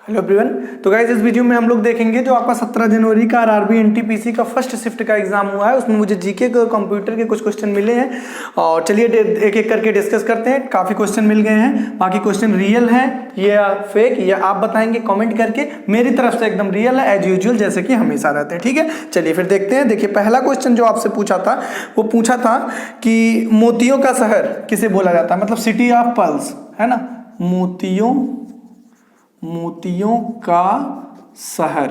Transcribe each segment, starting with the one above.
Hello everyone. तो guys इस video में हम लोग देखेंगे जो आपका 17 जनवरी का आरआरबी एनटीपीसी का फर्स्ट शिफ्ट का एग्जाम हुआ है, उसमें मुझे जीके के कंप्यूटर के कुछ क्वेश्चन मिले हैं और चलिए एक एक करके डिस्कस करते हैं। काफ़ी क्वेश्चन मिल गए हैं, बाकी क्वेश्चन रियल है या फेक ये आप बताएंगे कमेंट करके। मेरी तरफ से एकदम रियल है एज यूजुअल, जैसे कि हमेशा रहते हैं। ठीक है, चलिए फिर देखते हैं। देखिए पहला क्वेश्चन जो आपसे पूछा था वो पूछा था कि मोतियों का शहर किसे बोला जाता है, मतलब सिटी ऑफ पर्ल्स, है ना। मोतियों का शहर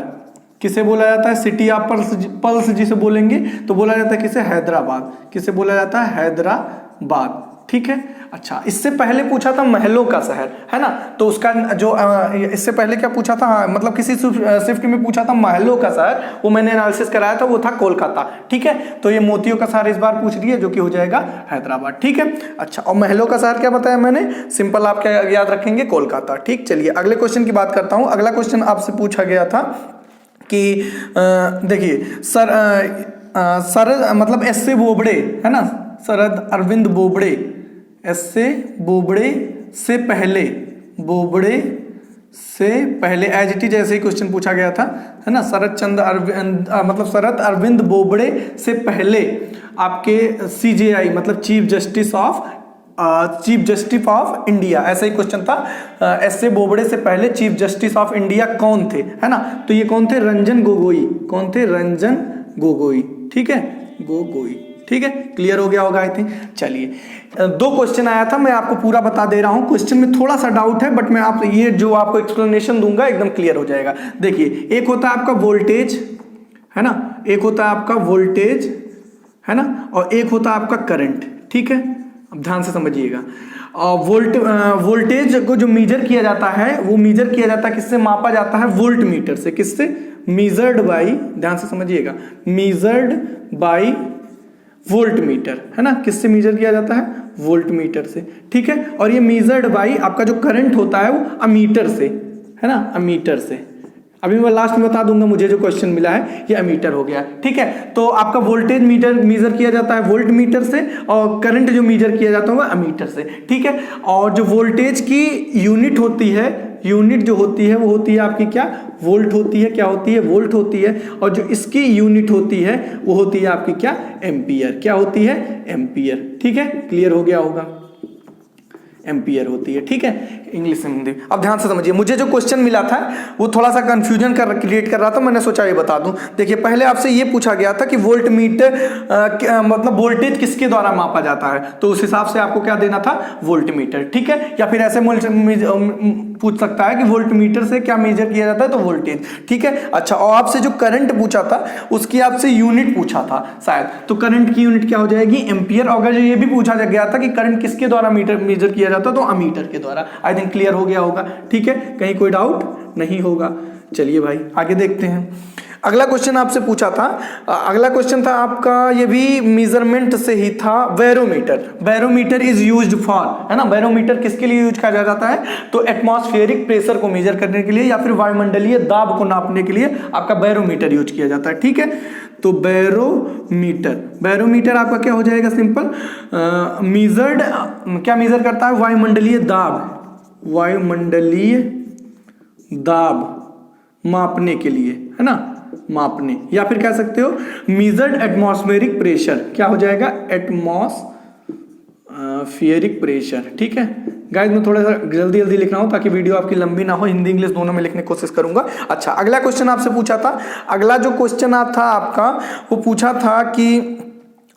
किसे बोला जाता है, सिटी ऑफ पर्ल्स जिसे बोलेंगे तो बोला जाता है किसे, हैदराबाद। किसे बोला जाता है, हैदराबाद। ठीक है, अच्छा इससे पहले पूछा था महलों का शहर, है ना। तो उसका जो इससे पहले क्या पूछा था, हाँ मतलब किसी शिफ्ट में पूछा था महलों का शहर, वो मैंने एनालिसिस कराया था, वो था कोलकाता। ठीक है, तो ये मोतियों का शहर इस बार पूछ रही है जो कि हो जाएगा हैदराबाद। ठीक है, अच्छा और महलों का शहर क्या बताया मैंने, सिंपल आप क्या याद रखेंगे, कोलकाता। ठीक, चलिए अगले क्वेश्चन की बात करता हूँ। अगला क्वेश्चन आपसे पूछा गया था कि देखिए शरद मतलब एस.ए. बोबड़े, है ना, शरद अरविंद बोबड़े, एस.ए. बोबड़े से पहले, बोबड़े से पहले एज इट इज ऐसे ही क्वेश्चन पूछा गया था, है ना। मतलब शरद अरविंद बोबड़े से पहले आपके CJI मतलब चीफ जस्टिस ऑफ इंडिया, ऐसा ही क्वेश्चन था। एस.ए. बोबड़े से पहले चीफ जस्टिस ऑफ इंडिया कौन थे, है ना। तो ये कौन थे, रंजन गोगोई। कौन थे, रंजन गोगोई। ठीक है, गोगोई। ठीक है, क्लियर हो गया होगा आई थिंक। चलिए दो क्वेश्चन आया था, मैं आपको पूरा बता दे रहा हूं। क्वेश्चन में थोड़ा सा डाउट है बट मैं आप ये जो आपको एक्सप्लेनेशन दूंगा एकदम क्लियर हो जाएगा। देखिए एक होता है आपका वोल्टेज, है ना, एक होता है आपका वोल्टेज, है ना, और एक होता है आपका करंट। ठीक है, अब ध्यान से समझिएगा। वोल्टेज को जो मेजर किया जाता है वो मेजर किया जाता है किससे, मापा जाता है वोल्ट मीटर से। किससे, मेजर्ड बाई, ध्यान से समझिएगा, मेजर्ड बाई वोल्ट मीटर, है ना। किससे मेजर किया जाता है, वोल्ट मीटर से। ठीक है, और ये मेजर्ड बाई आपका जो करंट होता है वो अमीटर से, है ना, अमीटर से। अभी मैं लास्ट में बता दूंगा, मुझे जो क्वेश्चन मिला है ये अमीटर हो गया। ठीक है, तो आपका वोल्टेज मेजर किया जाता है वोल्ट मीटर से और करंट जो मेजर किया जाता है वो अमीटर से। ठीक है, और जो वोल्टेज की यूनिट होती है, यूनिट जो होती है वो होती है आपकी क्या, वोल्ट होती है। क्या होती है, वोल्ट होती है। और जो इसकी यूनिट होती है वो होती है आपकी क्या, एम्पियर। क्या होती है, एम्पियर। ठीक है, क्लियर हो गया होगा, एम्पियर होती है। ठीक है, इंग्लिश में हिंदी। अब ध्यान से समझिए, मुझे जो क्वेश्चन मिला था वो थोड़ा सा कंफ्यूजन क्रिएट कर रहा था, मैंने सोचा ये बता दूं। देखिए पहले आपसे ये पूछा गया था कि वोल्ट मीटर मतलब वोल्टेज किसके द्वारा मापा जाता है, तो उस हिसाब से आपको क्या देना था, वोल्ट मीटर। ठीक है, या फिर ऐसे पूछ सकता है कि वोल्ट मीटर से क्या मेजर किया जाता है, तो वोल्टेज। ठीक है, अच्छा और आपसे जो करंट पूछा था उसकी आपसे यूनिट पूछा था शायद, तो करंट की यूनिट क्या हो जाएगी, एम्पियर। अगर ये भी पूछा गया था कि करंट किसके द्वारा मेजर किया जाता है, तो अमीटर के द्वारा। आई थिंक क्लियर हो गया होगा। ठीक है, कहीं कोई डाउट नहीं होगा। चलिए भाई आगे देखते हैं। अगला क्वेश्चन आपसे पूछा था, अगला क्वेश्चन था आपका, ये भी मेजरमेंट से ही था, barometer. Barometer is used for, है ना, बैरोमीटर किसके लिए यूज किया जाता है, तो एटमॉस्फेरिक प्रेशर को मेजर करने के लिए या फिर वायुमंडलीय दाब को नापने के लिए आपका बैरोमीटर यूज किया जाता है। ठीक है, तो बैरोमीटर आपका क्या हो जाएगा, सिंपल मेजर्ड, क्या मेजर करता है, वायुमंडलीय दाब मापने के लिए, है ना, मापने, या फिर कह सकते हो मेजर्ड एटमॉस्फेरिक प्रेशर। क्या हो जाएगा, एटमॉस्फेरिक प्रेशर। ठीक है गाइस, मैं थोड़ा सा जल्दी लिख रहा हूं ताकि वीडियो आपकी लंबी ना हो, हिंदी इंग्लिश दोनों में लिखने की कोशिश करूंगा। अच्छा अगला क्वेश्चन आपसे पूछा था, अगला जो क्वेश्चन था आपका वो पूछा था कि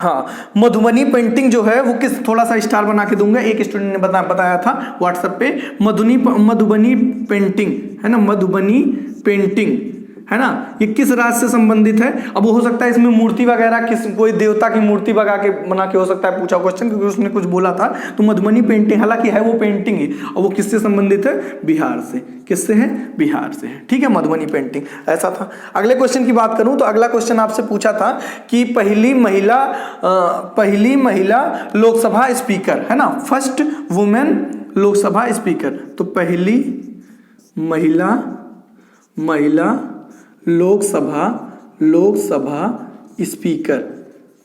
हाँ, मधुबनी पेंटिंग जो है वो किस, थोड़ा सा स्टार बना के दूंगा, एक स्टूडेंट ने बताया था व्हाट्सएप पे, मधुबनी पेंटिंग, है ना, मधुबनी पेंटिंग, है ना, ये किस राज्य से संबंधित है। अब हो सकता है इसमें मूर्ति वगैरह किस, कोई देवता की मूर्ति बना के हो सकता है पूछा क्वेश्चन, क्योंकि उसने कुछ बोला था। तो मधुबनी पेंटिंग हालांकि है वो पेंटिंग ही, और वो किससे संबंधित है, बिहार से। किससे है, बिहार से है। ठीक है, मधुबनी पेंटिंग ऐसा था। अगले क्वेश्चन की बात करूं तो अगला क्वेश्चन आपसे पूछा था कि पहली महिला लोकसभा स्पीकर, है ना, फर्स्ट वुमेन लोकसभा स्पीकर। तो पहली महिला लोकसभा स्पीकर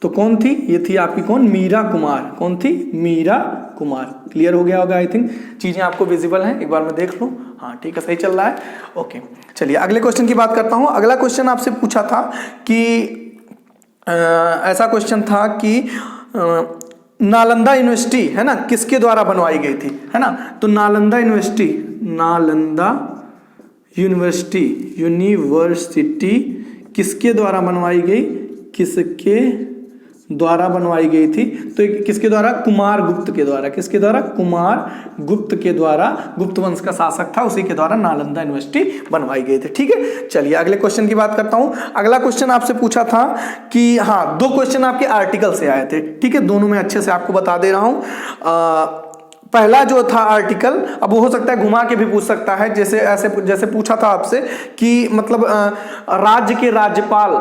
तो कौन थी, ये थी आपकी कौन, मीरा कुमार। कौन थी, मीरा कुमार। क्लियर हो गया होगा आई थिंक, चीजें आपको विजिबल हैं, एक बार मैं देख लूं। हाँ ठीक है, सही चल रहा है। ओके चलिए अगले क्वेश्चन की बात करता हूं। अगला क्वेश्चन आपसे पूछा था कि ऐसा क्वेश्चन था कि नालंदा यूनिवर्सिटी है ना किसके द्वारा बनवाई गई थी, है ना। तो नालंदा यूनिवर्सिटी किसके द्वारा बनवाई गई, किसके द्वारा बनवाई गई थी। तो किसके द्वारा, कुमार गुप्त के द्वारा। किसके द्वारा, कुमार गुप्त के द्वारा, गुप्त वंश का शासक था, उसी के द्वारा नालंदा यूनिवर्सिटी बनवाई गई थी। ठीक है, चलिए अगले क्वेश्चन की बात करता हूं। अगला क्वेश्चन आपसे पूछा था कि हाँ, दो क्वेश्चन आपके आर्टिकल से आए थे। ठीक है, दोनों में अच्छे से आपको बता दे रहा हूं। पहला जो था आर्टिकल, अब वो हो सकता है घुमा के भी पूछ सकता है, जैसे पूछा था आपसे कि मतलब राज्य के राज्यपाल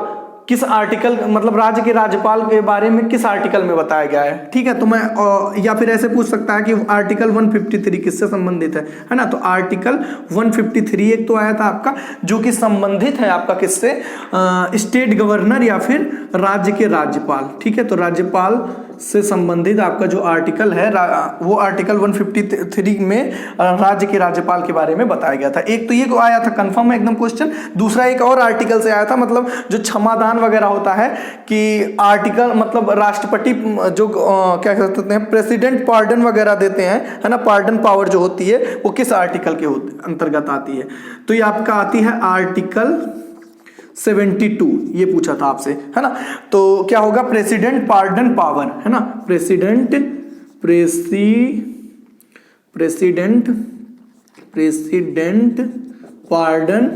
किस आर्टिकल, मतलब राज्य के राज्यपाल के बारे में किस आर्टिकल में बताया गया है। ठीक है, तो मैं या फिर ऐसे पूछ सकता है कि आर्टिकल 153 किससे संबंधित है ना। तो आर्टिकल 153 एक तो आया था आपका, जो कि संबंधित है आपका किससे, स्टेट गवर्नर या फिर राज्य के राज्यपाल। ठीक है, तो राज्यपाल से संबंधित आपका जो आर्टिकल है वो आर्टिकल 153 में राज्य के राज्यपाल के बारे में बताया गया था। एक तो ये आया था, कंफर्म है एकदम क्वेश्चन। दूसरा एक और आर्टिकल से आया था, मतलब जो क्षमादान वगैरह होता है कि आर्टिकल, मतलब राष्ट्रपति जो क्या कहते हैं, प्रेसिडेंट पार्डन वगैरह देते हैं, है ना, पार्डन पावर जो होती है वो किस आर्टिकल के अंतर्गत आती है। तो ये आपका आती है आर्टिकल 72, ये पूछा था आपसे, है ना। तो क्या होगा, प्रेसिडेंट पार्डन पावर, है ना, प्रेसिडेंट पार्डन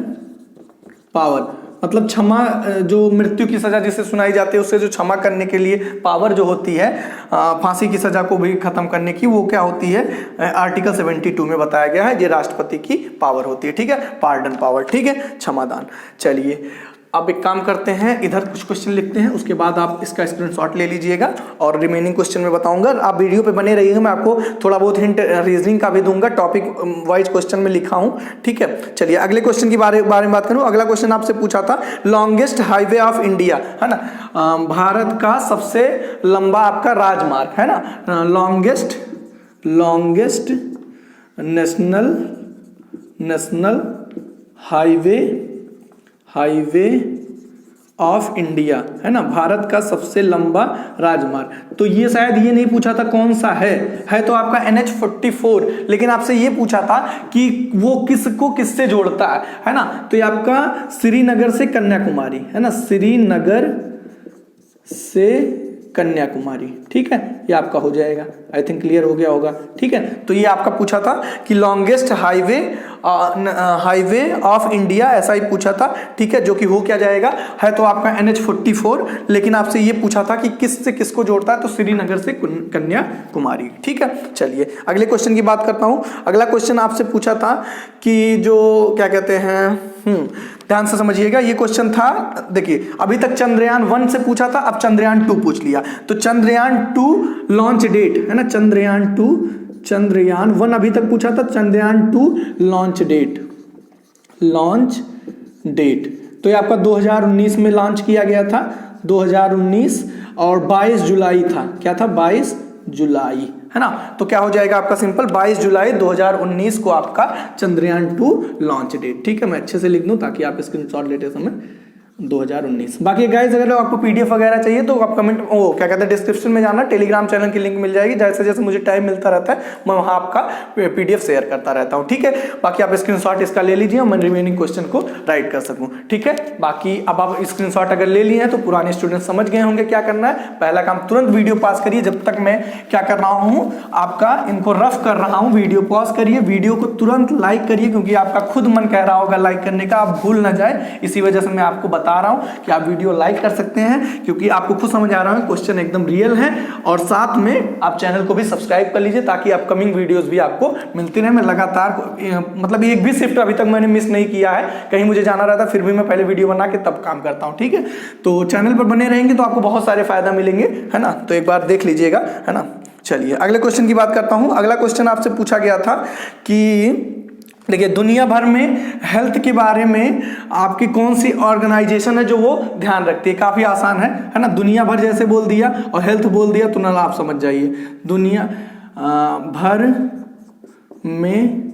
पावर, मतलब क्षमा, जो मृत्यु की सजा जिसे सुनाई जाती है उससे जो क्षमा करने के लिए पावर जो होती है, फांसी की सजा को भी खत्म करने की, वो क्या होती है, आर्टिकल 72 में बताया गया है। ये राष्ट्रपति की पावर होती है। ठीक है, पार्डन पावर। ठीक है, क्षमादान। चलिए अब एक काम करते हैं, इधर कुछ क्वेश्चन लिखते हैं, उसके बाद आप इसका स्क्रीनशॉट ले लीजिएगा और रिमेनिंग क्वेश्चन में बताऊंगा। आप वीडियो पे बने रहिएगा, मैं आपको थोड़ा बहुत हिंट रीजनिंग का भी दूंगा, टॉपिक वाइज क्वेश्चन में लिखा हूं। ठीक है, चलिए अगले क्वेश्चन की बारे में बात करूं। अगला क्वेश्चन आपसे पूछा था, लॉन्गेस्ट हाईवे ऑफ इंडिया, है ना, भारत का सबसे लंबा आपका राजमार्ग, है ना, longest national highway of India, है ना, भारत का सबसे लंबा राजमार्ग। तो ये शायद ये नहीं पूछा था कौन सा है तो आपका NH44, लेकिन आपसे ये पूछा था कि वो किसको किससे जोड़ता है ना। तो ये आपका श्रीनगर से कन्याकुमारी, है ना, श्रीनगर से कन्याकुमारी। ठीक है, ये आपका हो जाएगा, आई थिंक क्लियर हो गया होगा। ठीक है, तो ये आपका पूछा था कि लॉन्गेस्ट हाईवे ऑफ इंडिया, ऐसा ही पूछा था। ठीक है, जो कि हो क्या जाएगा, है तो आपका NH44, लेकिन आपसे ये पूछा था कि किस से किसको जोड़ता है, तो श्रीनगर से कन्याकुमारी। ठीक है, चलिए अगले क्वेश्चन की बात करता हूं। अगला क्वेश्चन आपसे पूछा था कि जो क्या कहते हैं, ध्यान से समझिएगा, ये क्वेश्चन था, देखिए अभी तक चंद्रयान 1 से पूछा था, अब चंद्रयान 2 पूछ लिया। तो चंद्रयान 2 लॉन्च डेट, है ना, चंद्रयान 1 अभी तक पूछा था, चंद्रयान 2 लॉन्च डेट। तो ये आपका 2019 में लॉन्च किया गया था, 2019, और 22 जुलाई था, क्या था, 22 जुलाई, है ना। तो क्या हो जाएगा आपका सिंपल, 22 जुलाई 2019 को आपका चंद्रयान 2 लॉन्च डेट। ठीक है, मैं अच्छे से लिख दूं ताकि आप स्क्रीनशॉट लेते समय 2019। बाकी गाइस अगर आपको पीडीएफ वगैरह चाहिए तो आप कमेंट क्या कहते हैं डिस्क्रिप्शन में जाना, टेलीग्राम चैनल की लिंक मिल जाएगी। जैसे जैसे मुझे टाइम मिलता रहता है मैं वहां आपका पीडीएफ शेयर करता रहता हूं। ठीक है, बाकी आप स्क्रीनशॉट इसका ले लीजिए, मैं रिमेनिंग क्वेश्चन को राइट कर सकूं। ठीक है, बाकी अब आप स्क्रीनशॉट अगर ले लिए हैं तो पुराने स्टूडेंट समझ गए होंगे क्या करना है। पहला काम, तुरंत वीडियो पॉज करिए, जब तक मैं क्या कर रहा हूं, आपका इनको रफ कर रहा हूं, वीडियो पॉज करिए, वीडियो को तुरंत लाइक करिए, क्योंकि आपका खुद मन कह रहा होगा लाइक करने का, आप भूल ना जाए, इसी वजह से मैं आपको बता रहा हूं कि आप वीडियो लाइक कर सकते हैं, क्योंकि आपको खुद समझ आ रहा है क्वेश्चन एकदम रियल है। और साथ में आप चैनल को भी सब्सक्राइब कर लीजिए ताकि अपकमिंग वीडियोस भी आपको मिलती रहे। मैं लगातार मतलब एक भी शिफ्ट अभी तक मैंने मिस नहीं किया है, कहीं मुझे जाना रहता फिर भी मैं पहले वीडियो बना के तब काम करता हूं। ठीक है, तो चैनल पर बने रहेंगे तो आपको बहुत सारे फायदा मिलेंगे, है ना, तो एक बार देख लीजिएगा, है ना। चलिए अगले क्वेश्चन की बात करता हूं। अगला क्वेश्चन आपसे पूछा गया था कि देखिए दुनिया भर में हेल्थ के बारे में आपकी कौन सी ऑर्गेनाइजेशन है जो वो ध्यान रखती है। काफी आसान है ना, दुनिया भर जैसे बोल दिया और हेल्थ बोल दिया तो ना आप समझ जाइए। दुनिया भर में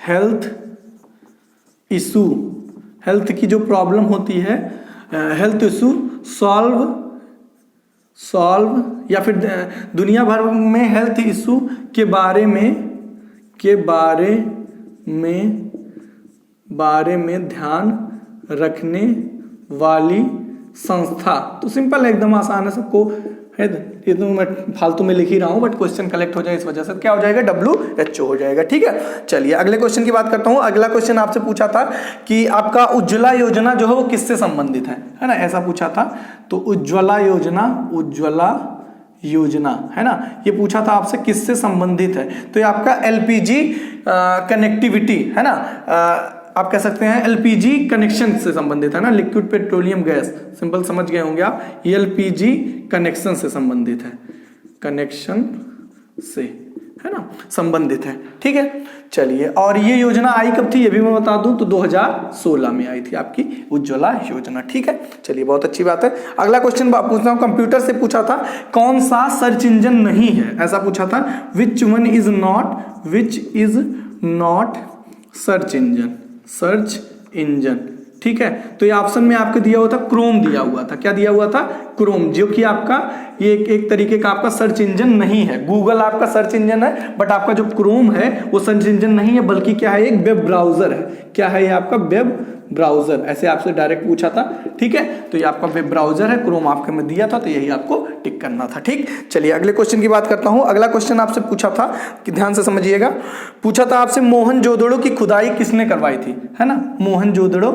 हेल्थ इशू, हेल्थ की जो प्रॉब्लम होती है, हेल्थ इशू सॉल्व या फिर दुनिया भर में हेल्थ इशू के बारे में ध्यान रखने वाली संस्था। तो सिंपल है, एकदम आसान है, सबको है। ये तो मैं फालतू में लिख ही रहा हूँ, बट क्वेश्चन कलेक्ट हो जाए इस वजह से क्या हो जाएगा, WHO हो जाएगा। ठीक है, चलिए अगले क्वेश्चन की बात करता हूँ। अगला क्वेश्चन आपसे पूछा था कि आपका उज्ज्वला योजना जो है वो किससे संबंधित है ना, ऐसा पूछा था। तो उज्ज्वला योजना है ना, ये पूछा था आपसे किससे संबंधित है। तो ये आपका LPG कनेक्टिविटी है ना, आप कह सकते हैं LPG कनेक्शन से संबंधित है ना, लिक्विड पेट्रोलियम गैस, सिंपल समझ गए होंगे आप, ये LPG कनेक्शन से संबंधित है, कनेक्शन से है ना संबंधित है। ठीक है, चलिए, और ये योजना आई कब थी ये भी मैं बता दूं, तो 2016 में आई थी आपकी उज्ज्वला योजना। ठीक है, चलिए बहुत अच्छी बात है। अगला क्वेश्चन पूछता हूं, कंप्यूटर से पूछा था कौन सा सर्च इंजन नहीं है, ऐसा पूछा था, which is not search engine. ठीक है, तो ये ऑप्शन में आपको दिया हुआ था क्रोम, दिया हुआ था, क्या दिया हुआ था, क्रोम, जो कि आपका ये एक तरीके का आपका सर्च इंजन नहीं है। गूगल आपका सर्च इंजन है, बट आपका जो क्रोम है वो सर्च इंजन नहीं है, बल्कि क्या है, एक वेब ब्राउजर है। क्या है ये आपका वेब ब्राउजर, ऐसे आपसे डायरेक्ट पूछा था। ठीक है, तो ये आपका वेब ब्राउजर है, क्रोम आपके में दिया था, तो यही आपको टिक करना था। ठीक, चलिए अगले क्वेश्चन की बात करता हूं। अगला क्वेश्चन आपसे पूछा था कि ध्यान से समझिएगा, पूछा था आपसे मोहनजोदड़ो की खुदाई किसने करवाई थी, है ना, मोहनजोदड़ो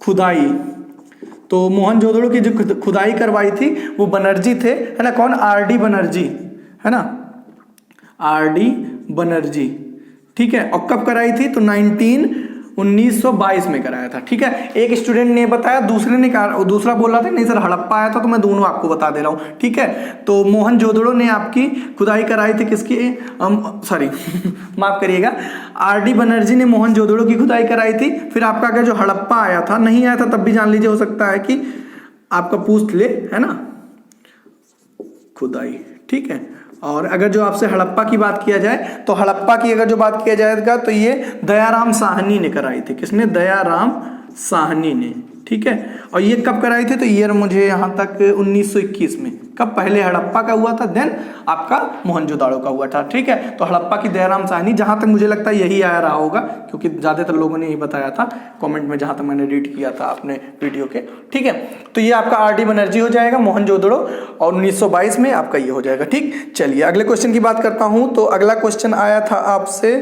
खुदाई। तो मोहनजोदड़ो की जो खुदाई करवाई थी वो बनर्जी थे, है ना, कौन, RD बनर्जी, है ना, RD बनर्जी। ठीक है, और कब कराई थी, तो 1922 में कराया था। ठीक है, एक स्टूडेंट ने बताया, दूसरे ने कहा, दूसरा बोल रहा था नहीं सर हड़प्पा आया था, तो मैं दोनों आपको बता दे रहा हूँ। ठीक है, तो मोहनजोदड़ो ने आपकी खुदाई कराई थी किसकी, सॉरी माफ करिएगा, RD बनर्जी ने मोहनजोदड़ो की खुदाई कराई थी। फिर आपका अगर जो हड़प्पा आया था, नहीं आया था तब भी जान लीजिए, हो सकता है कि आपका पूछ ले, है ना, खुदाई। ठीक है, और अगर जो आपसे हड़प्पा की बात किया जाए, तो हड़प्पा की अगर जो बात किया जाएगा तो ये दयाराम साहनी ने कराई थी। किसने, दयाराम साहनी ने। ठीक है, और ये कब कराई थी, तो ईयर मुझे यहाँ तक 1921 में। कब, पहले हड़प्पा का हुआ था, देन आपका मोहनजोदड़ो का हुआ था। ठीक है, तो हड़प्पा की दयाराम साहनी, जहां तक मुझे लगता है यही आया रहा होगा, क्योंकि ज्यादातर लोगों ने यही बताया था कमेंट में, जहां तक मैंने रीड किया था अपने वीडियो के। ठीक है, तो ये आपका RD बनर्जी हो जाएगा, मोहनजोदड़ो, और 1922 में आपका ये हो जाएगा। ठीक, चलिए अगले क्वेश्चन की बात करता हूं। तो अगला क्वेश्चन आया था आपसे,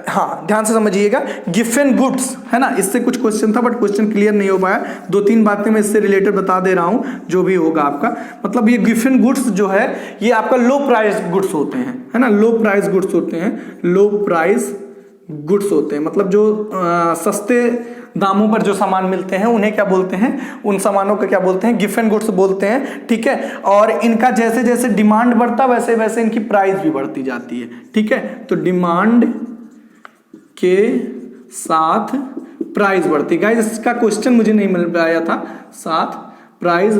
हाँ ध्यान से समझिएगा, गिफन गुड्स, है ना, इससे कुछ क्वेश्चन था बट क्वेश्चन क्लियर नहीं हो पाया, 2-3 बातें मैं इससे रिलेटेड बता दे रहा हूं, जो भी होगा आपका, मतलब ये गिफन गुड्स जो है ये आपका लो प्राइस गुड्स होते हैं, है ना, लो प्राइस गुड्स होते हैं, लो प्राइस गुड्स होते हैं, मतलब जो सस्ते दामों पर जो सामान मिलते हैं उन्हें क्या बोलते हैं, उन सामानों को क्या बोलते हैं, गिफन गुड्स बोलते हैं। ठीक है, और इनका जैसे जैसे डिमांड बढ़ता वैसे वैसे इनकी प्राइस भी बढ़ती जाती है। ठीक है, तो डिमांड के साथ प्राइस बढ़ती, गाइस इसका क्वेश्चन मुझे नहीं मिल पाया था, साथ प्राइस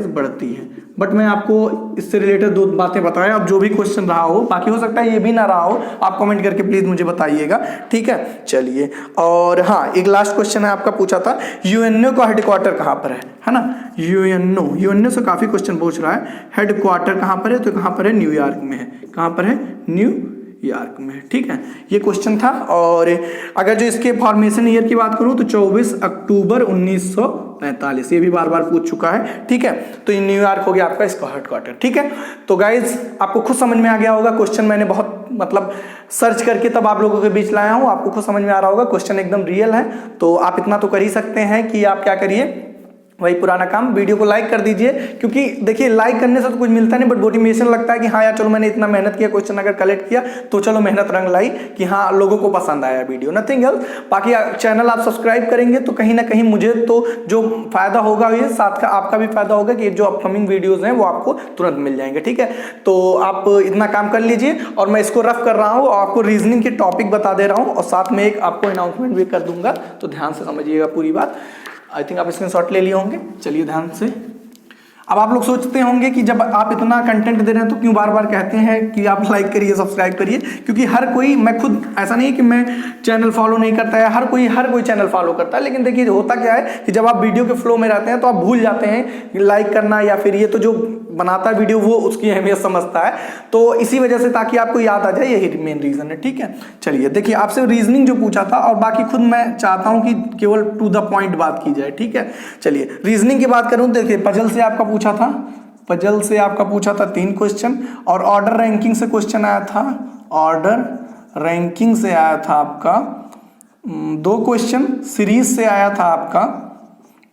बढ़ती है, बट मैं आपको इससे रिलेटेड 2 बातें बताया। अब जो भी क्वेश्चन रहा हो, बाकी हो सकता है ये भी ना रहा हो, आप कमेंट करके प्लीज मुझे बताइएगा। ठीक है, चलिए, और हाँ एक लास्ट क्वेश्चन है आपका, पूछा था UNO का हेडक्वार्टर कहाँ पर है ना, UNO से काफी क्वेश्चन पूछ रहा है, हेडक्वार्टर कहाँ पर है, तो कहाँ पर है, न्यूयॉर्क में है। कहाँ पर है, न्यूयॉर्क में। ठीक है, ये क्वेश्चन था। और अगर जो इसके फॉर्मेशन ईयर की बात करूं तो 24 अक्टूबर 1945, ये भी बार बार पूछ चुका है। ठीक है, तो ये न्यूयॉर्क हो गया आपका इसका हेडक्वार्टर। ठीक है, तो गाइज आपको खुद समझ में आ गया होगा, क्वेश्चन मैंने बहुत मतलब सर्च करके तब आप लोगों के बीच लाया हूं, आपको खुद समझ में आ रहा होगा, क्वेश्चन एकदम रियल है। तो आप इतना तो कर ही सकते हैं कि आप क्या करिए, वही पुराना काम, वीडियो को लाइक कर दीजिए, क्योंकि देखिए लाइक करने से तो कुछ मिलता नहीं, बट मोटिवेशन लगता है कि हाँ यार चलो मैंने इतना मेहनत किया, क्वेश्चन अगर कलेक्ट किया तो चलो मेहनत रंग लाई, कि हाँ लोगों को पसंद आया वीडियो, नथिंग एल्स। बाकी चैनल आप सब्सक्राइब करेंगे तो कहीं ना कहीं मुझे तो जो फायदा होगा ये साथ का आपका भी फायदा होगा, कि जो अपकमिंग वीडियोज हैं वो आपको तुरंत मिल जाएंगे। ठीक है, तो आप इतना काम कर लीजिए, और मैं इसको रफ कर रहा हूँ और आपको रीजनिंग के टॉपिक बता दे रहा हूँ, और साथ में एक आपको अनाउंसमेंट भी कर दूंगा, तो ध्यान से समझिएगा पूरी बात। आई थिंक आप स्क्रीनशॉट ले लिए होंगे। चलिए ध्यान से, अब आप लोग सोचते होंगे कि जब आप इतना कंटेंट दे रहे हैं तो क्यों बार बार कहते हैं कि आप लाइक करिए, सब्सक्राइब करिए, क्योंकि हर कोई, मैं खुद ऐसा नहीं है कि मैं चैनल फॉलो नहीं करता है, हर कोई चैनल फॉलो करता है, लेकिन देखिए होता क्या है कि जब आप वीडियो के फ्लो में रहते हैं तो आप भूल जाते हैं लाइक करना, या फिर ये तो जो बनाता है वीडियो वो उसकी अहमियत समझता है, तो इसी वजह से, ताकि आपको याद आ जाए, यही मेन रीजन है। ठीक है, चलिए देखिए आपसे रीजनिंग जो पूछा था, और बाकी खुद मैं चाहता हूं कि केवल टू द पॉइंट बात की जाए। ठीक है, चलिए रीजनिंग की बात करूं, देखिए पजल से आपका पूछा था, 3 क्वेश्चन, और ऑर्डर रैंकिंग से क्वेश्चन आया था, ऑर्डर रैंकिंग से आया था आपका 2 क्वेश्चन, सीरीज से आया था आपका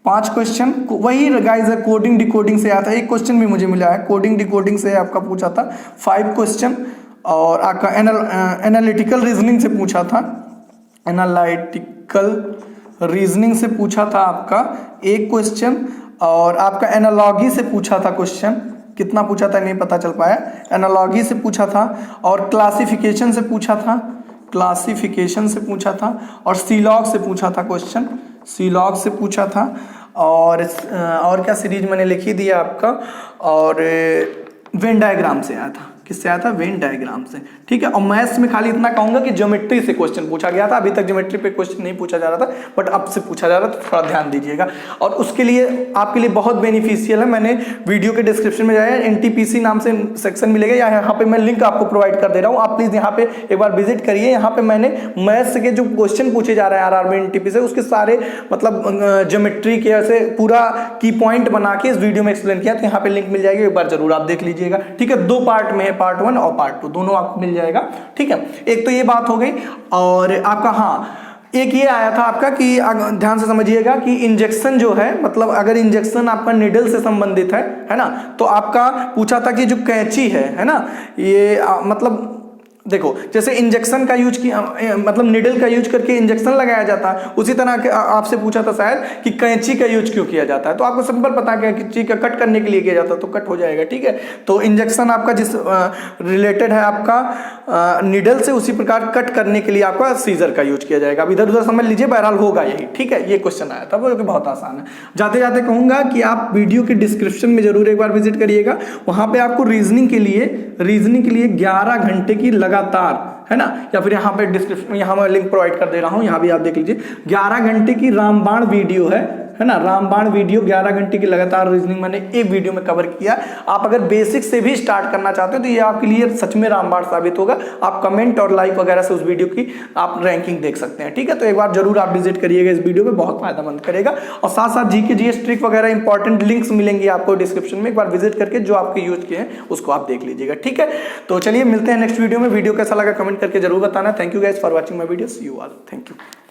5 क्वेश्चन, वही गाइस है कोडिंग डिकोडिंग से आया था, 1 क्वेश्चन भी मुझे मिला है, कोडिंग डिकोडिंग से आपका पूछा था 5 क्वेश्चन, और आपका एनालिटिकल रीजनिंग से पूछा था, एनालिटिकल रीजनिंग से पूछा था आपका 1 क्वेश्चन, और आपका एनालॉजी से पूछा था क्वेश्चन, कितना पूछा था नहीं पता चल पाया, एनालॉजी से पूछा था, और क्लासिफिकेशन से पूछा था, और सीलॉग से पूछा था क्वेश्चन, सीलॉग से पूछा था, और क्या सीरीज मैंने लिख ही दिया आपका, और वेन डायग्राम से आया था, किससे आया था, वेन डायग्राम से। ठीक है, और मैथ्स में खाली इतना कहूंगा कि ज्योमेट्री से क्वेश्चन पूछा गया था, अभी तक ज्योमेट्री पे क्वेश्चन नहीं पूछा जा रहा था, बट अब से पूछा जा रहा था, तो थोड़ा ध्यान दीजिएगा, और उसके लिए आपके लिए बहुत बेनिफिशियल है, मैंने वीडियो के डिस्क्रिप्शन में जाए NTPC नाम से सेक्शन मिलेगा, या यहाँ पे मैं लिंक आपको प्रोवाइड कर दे रहा हूँ, आप प्लीज यहाँ पे एक बार विजिट करिए। यहाँ पे मैंने मैथ्स के जो क्वेश्चन पूछे जा रहे हैं RRB NTPC से, उसके सारे मतलब ज्योमेट्री के ऐसे पूरा की पॉइंट बना के इस वीडियो में एक्सप्लेन किया, तो यहाँ पे लिंक मिल जाएगी, एक बार जरूर आप देख लीजिएगा। ठीक है, 2 पार्ट में है, पार्ट 1 और पार्ट 2 दोनों आपको मिल जाएगा। ठीक है, एक तो ये बात हो गई, और आपका हाँ एक ये आया था आपका कि ध्यान से समझिएगा कि इंजेक्शन जो है, मतलब अगर इंजेक्शन आपका निडल से संबंधित है ना, तो आपका पूछा था कि जो कैंची है ना, ये मतलब देखो जैसे इंजेक्शन का यूज किया, मतलब निडल का यूज करके इंजेक्शन लगाया जाता है, उसी तरह आपसे पूछा था शायद कि कैंची का यूज क्यों किया जाता है, तो आपको सिंपल पता है कि कैंची का कट करने के लिए किया जाता है, तो कट हो जाएगा। ठीक है, तो इंजेक्शन आपका जिस रिलेटेड है आपका निडल से, उसी प्रकार कट करने के लिए आपका सीजर का यूज किया जाएगा। अब इधर उधर समझ लीजिए, बहरहाल होगा यही। ठीक है, ये क्वेश्चन आया था, वो बहुत आसान है। जाते जाते कहूंगा कि आप वीडियो के डिस्क्रिप्शन में जरूर एक बार विजिट करिएगा, वहां पे आपको रीजनिंग के लिए 11 घंटे की लगातार, है ना, या फिर यहाँ पे डिस्क्रिप्शन, यहाँ मैं लिंक प्रोवाइड कर दे रहा हूँ, यहाँ भी आप देख लीजिए, 11 घंटे की रामबाण वीडियो है ना, रामबाण वीडियो 11 घंटे की लगातार रीजनिंग मैंने एक वीडियो में कवर किया। आप अगर बेसिक से भी स्टार्ट करना चाहते हो तो ये आपके लिए सच में रामबाण साबित होगा। आप कमेंट और लाइक वगैरह से उस वीडियो की आप रैंकिंग देख सकते हैं। ठीक है, तो एक बार जरूर आप विजिट करिएगा इस वीडियो में, बहुत फायदेमंद करेगा। और साथ साथ जीके जीएस ट्रिक वगैरह इंपॉर्टेंट लिंक्स मिलेंगे आपको डिस्क्रिप्शन में, एक बार विजिट करके जो आपके यूज किए हैं उसको आप देख लीजिएगा। ठीक है, तो चलिए मिलते हैं नेक्स्ट वीडियो में। वीडियो कैसा लगा कमेंट करके जरूर बताना। Thank you guys for watching my video, see you all, thank you.